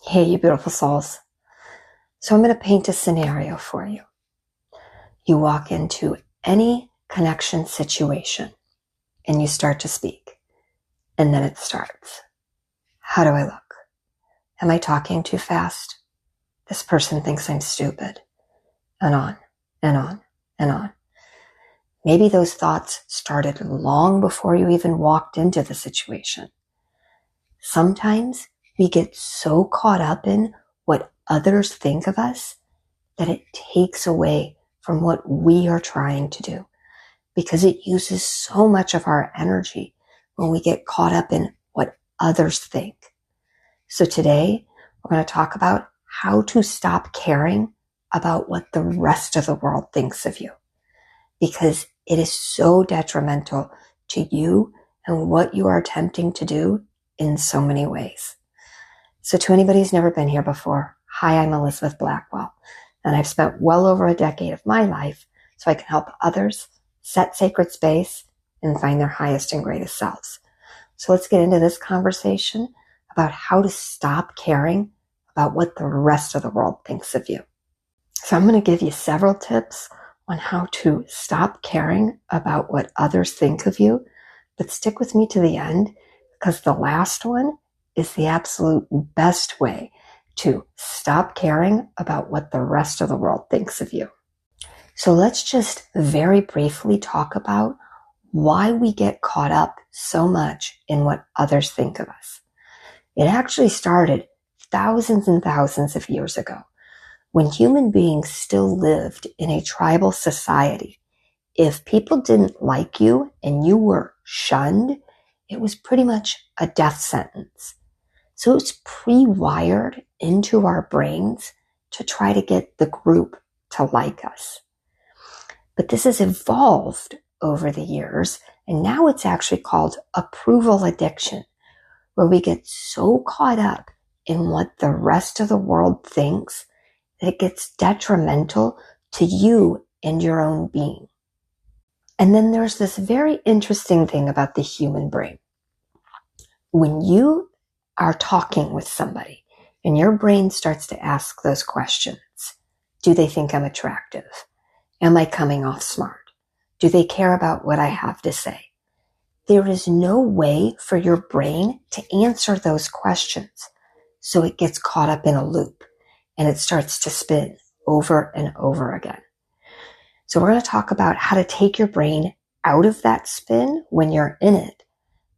Hey, you beautiful souls. So I'm going to paint a scenario for you. You walk into any connection situation and you start to speak, and then it starts. How do I look? Am I talking too fast? This person thinks I'm stupid. And on and on and on. Maybe those thoughts started long before you even walked into the situation. Sometimes we get so caught up in what others think of us that it takes away from what we are trying to do, because it uses so much of our energy when we get caught up in what others think. So today we're going to talk about how to stop caring about what the rest of the world thinks of you, because it is so detrimental to you and what you are attempting to do in so many ways. So to anybody who's never been here before, hi, I'm Elizabeth Blackwell, and I've spent well over a decade of my life so I can help others set sacred space and find their highest and greatest selves. So let's get into this conversation about how to stop caring about what the rest of the world thinks of you. So I'm going to give you several tips on how to stop caring about what others think of you, but stick with me to the end, because the last one is the absolute best way to stop caring about what the rest of the world thinks of you. So let's just very briefly talk about why we get caught up so much in what others think of us. It actually started thousands and thousands of years ago, when human beings still lived in a tribal society. If people didn't like you and you were shunned, it was pretty much a death sentence. So it's pre-wired into our brains to try to get the group to like us. But this has evolved over the years, and now it's actually called approval addiction, where we get so caught up in what the rest of the world thinks that it gets detrimental to you and your own being. And then there's this very interesting thing about the human brain. When you are talking with somebody and your brain starts to ask those questions, do they think I'm attractive? Am I coming off smart? Do they care about what I have to say? There is no way for your brain to answer those questions. So it gets caught up in a loop and it starts to spin over and over again. So we're going to talk about how to take your brain out of that spin when you're in it,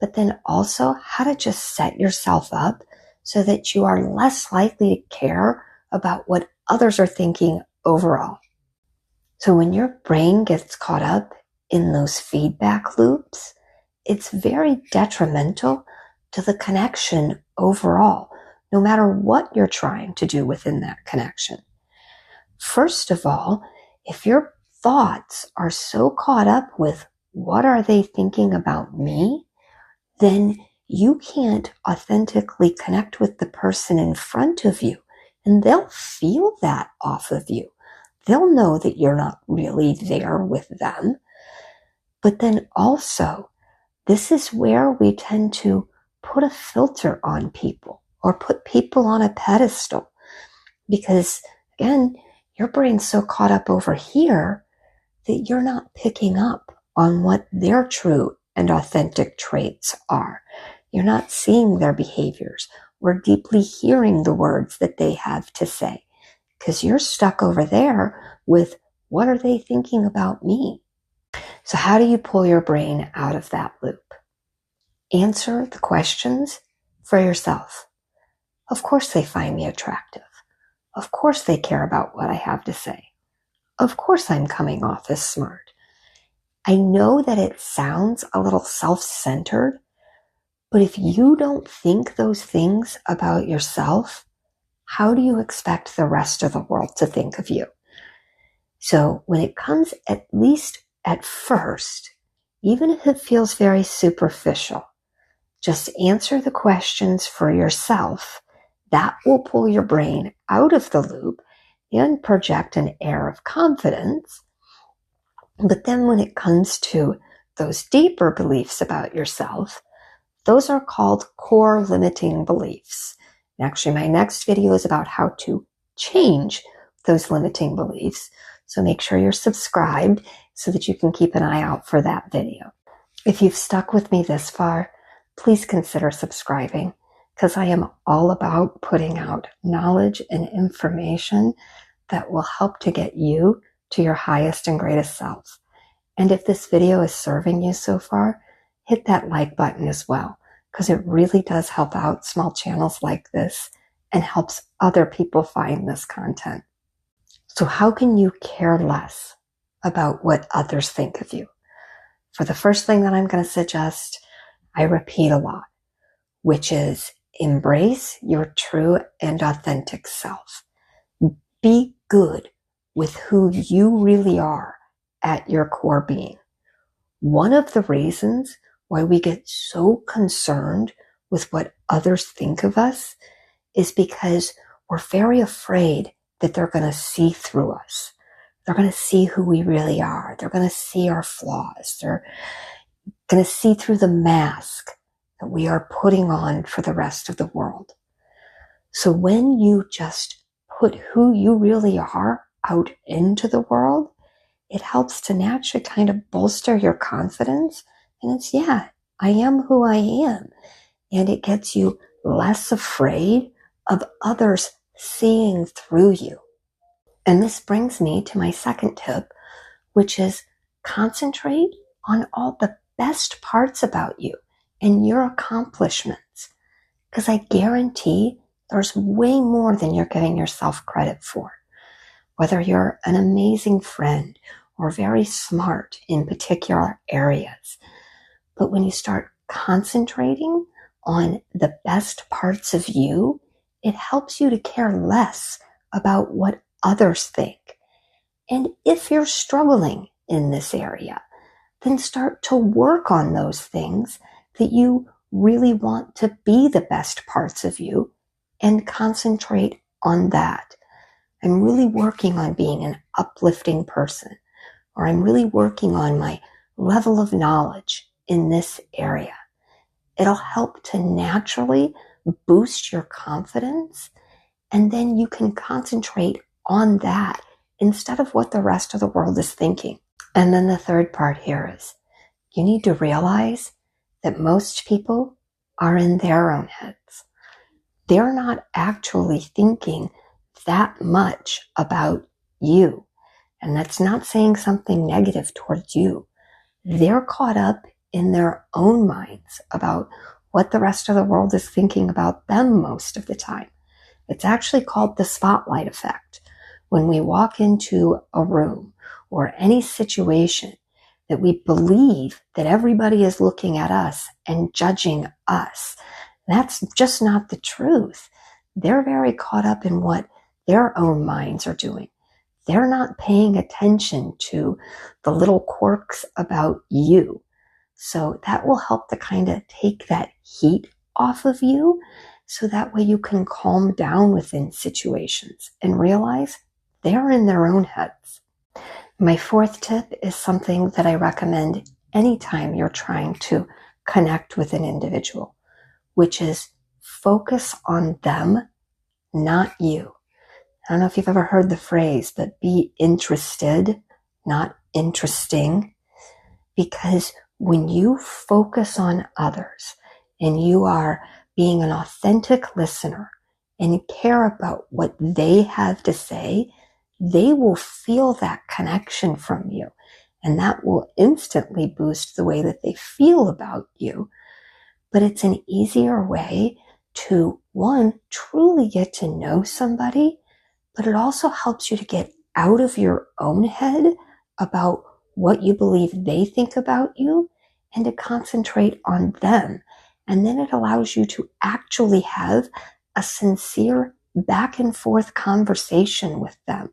but then also how to just set yourself up so that you are less likely to care about what others are thinking overall. So when your brain gets caught up in those feedback loops, it's very detrimental to the connection overall, no matter what you're trying to do within that connection. First of all, if your thoughts are so caught up with what are they thinking about me, then you can't authentically connect with the person in front of you, and they'll feel that off of you. They'll know that you're not really there with them. But then also, this is where we tend to put a filter on people or put people on a pedestal, because again, your brain's so caught up over here that you're not picking up on what their true and authentic traits are. You're not seeing their behaviors or deeply hearing the words that they have to say, because you're stuck over there with what are they thinking about me? So how do you pull your brain out of that loop? Answer the questions for yourself. Of course they find me attractive. Of course they care about what I have to say. Of course I'm coming off as smart. I know that it sounds a little self-centered, but if you don't think those things about yourself, how do you expect the rest of the world to think of you? So when it comes, at least at first, even if it feels very superficial, just answer the questions for yourself. That will pull your brain out of the loop and project an air of confidence. But then when it comes to those deeper beliefs about yourself, those are called core limiting beliefs. And actually, my next video is about how to change those limiting beliefs. So make sure you're subscribed so that you can keep an eye out for that video. If you've stuck with me this far, please consider subscribing, because I am all about putting out knowledge and information that will help to get you to your highest and greatest self. And if this video is serving you so far, hit that like button as well, because it really does help out small channels like this and helps other people find this content. So how can you care less about what others think of you? For the first thing that I'm going to suggest, I repeat a lot, which is embrace your true and authentic self. Be good with who you really are at your core being. One of the reasons why we get so concerned with what others think of us is because we're very afraid that they're going to see through us. They're going to see who we really are. They're going to see our flaws. They're going to see through the mask that we are putting on for the rest of the world. So when you just put who you really are out into the world, it helps to naturally kind of bolster your confidence. And it's, yeah, I am who I am. And it gets you less afraid of others seeing through you. And this brings me to my second tip, which is concentrate on all the best parts about you and your accomplishments. Because I guarantee there's way more than you're giving yourself credit for. Whether you're an amazing friend or very smart in particular areas. But when you start concentrating on the best parts of you, it helps you to care less about what others think. And if you're struggling in this area, then start to work on those things that you really want to be the best parts of you and concentrate on that. I'm really working on being an uplifting person, or I'm really working on my level of knowledge in this area. It'll help to naturally boost your confidence, and then you can concentrate on that instead of what the rest of the world is thinking. And then the third part here is you need to realize that most people are in their own heads. They're not actually thinking that much about you. And that's not saying something negative towards you. They're caught up in their own minds about what the rest of the world is thinking about them most of the time. It's actually called the spotlight effect. When we walk into a room or any situation that we believe that everybody is looking at us and judging us, that's just not the truth. They're very caught up in what their own minds are doing. They're not paying attention to the little quirks about you. So that will help to kind of take that heat off of you, so that way you can calm down within situations and realize they're in their own heads. My fourth tip is something that I recommend anytime you're trying to connect with an individual, which is focus on them, not you. I don't know if you've ever heard the phrase, but be interested, not interesting, because when you focus on others and you are being an authentic listener and care about what they have to say, they will feel that connection from you. And that will instantly boost the way that they feel about you. But it's an easier way to, one, truly get to know somebody, but it also helps you to get out of your own head about what you believe they think about you and to concentrate on them. And then it allows you to actually have a sincere back and forth conversation with them,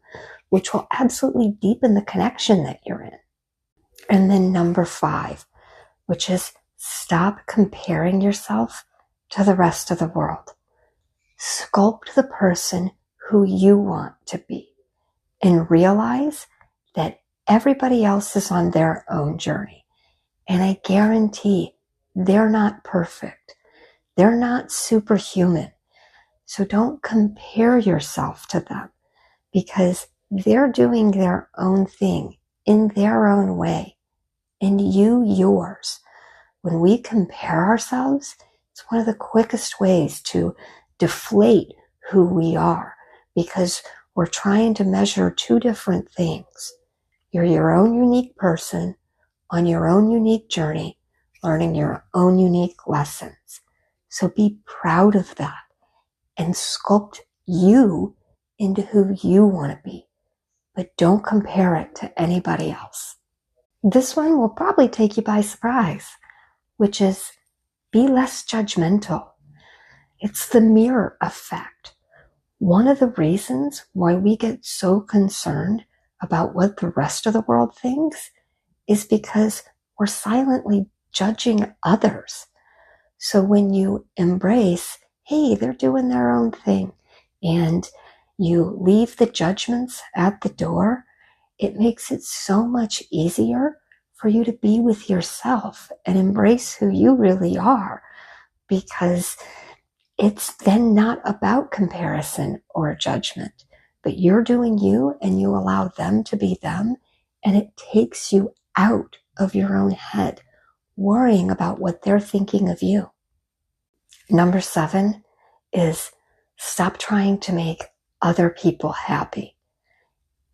which will absolutely deepen the connection that you're in. And then number 5, which is stop comparing yourself to the rest of the world. Sculpt the person who you want to be and realize that everybody else is on their own journey. And I guarantee they're not perfect. They're not superhuman. So don't compare yourself to them, because they're doing their own thing in their own way, and you yours. When we compare ourselves, it's one of the quickest ways to deflate who we are, because we're trying to measure two different things. You're your own unique person on your own unique journey, learning your own unique lessons. So be proud of that and sculpt you into who you want to be, but don't compare it to anybody else. This one will probably take you by surprise, which is be less judgmental. It's the mirror effect. One of the reasons why we get so concerned about what the rest of the world thinks is because we're silently judging others. So when you embrace, hey, they're doing their own thing, and you leave the judgments at the door, it makes it so much easier for you to be with yourself and embrace who you really are, because it's then not about comparison or judgment, but you're doing you and you allow them to be them, and it takes you out of your own head, worrying about what they're thinking of you. Number 7 is stop trying to make other people happy.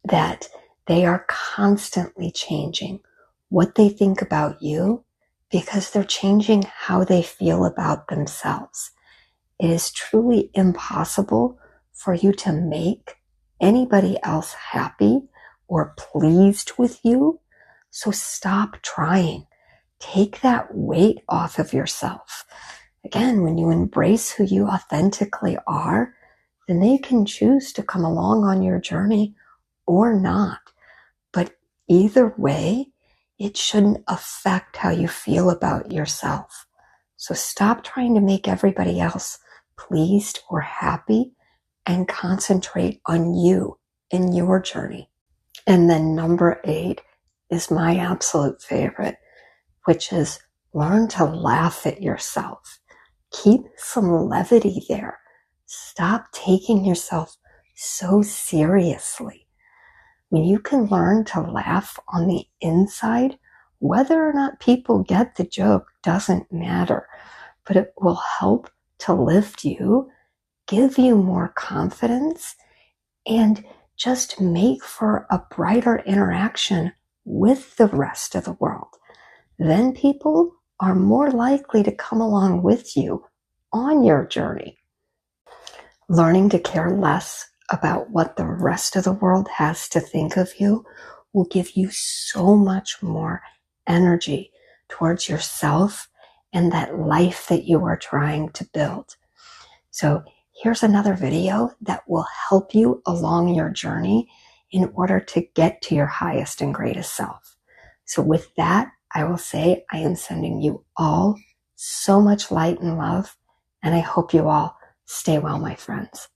That they are constantly changing what they think about you because they're changing how they feel about themselves. It is truly impossible for you to make anybody else happy or pleased with you. So stop trying. Take that weight off of yourself. Again, when you embrace who you authentically are, then they can choose to come along on your journey or not. But either way, it shouldn't affect how you feel about yourself. So stop trying to make everybody else pleased or happy and concentrate on you and your journey. And then number 8 is my absolute favorite, which is learn to laugh at yourself. Keep some levity there. Stop taking yourself so seriously. When you can learn to laugh on the inside, whether or not people get the joke doesn't matter, but it will help to lift you, give you more confidence, and just make for a brighter interaction with the rest of the world. Then people are more likely to come along with you on your journey. Learning to care less about what the rest of the world has to think of you will give you so much more energy towards yourself and that life that you are trying to build. So here's another video that will help you along your journey in order to get to your highest and greatest self. So with that, I will say I am sending you all so much light and love, and I hope you all stay well, my friends.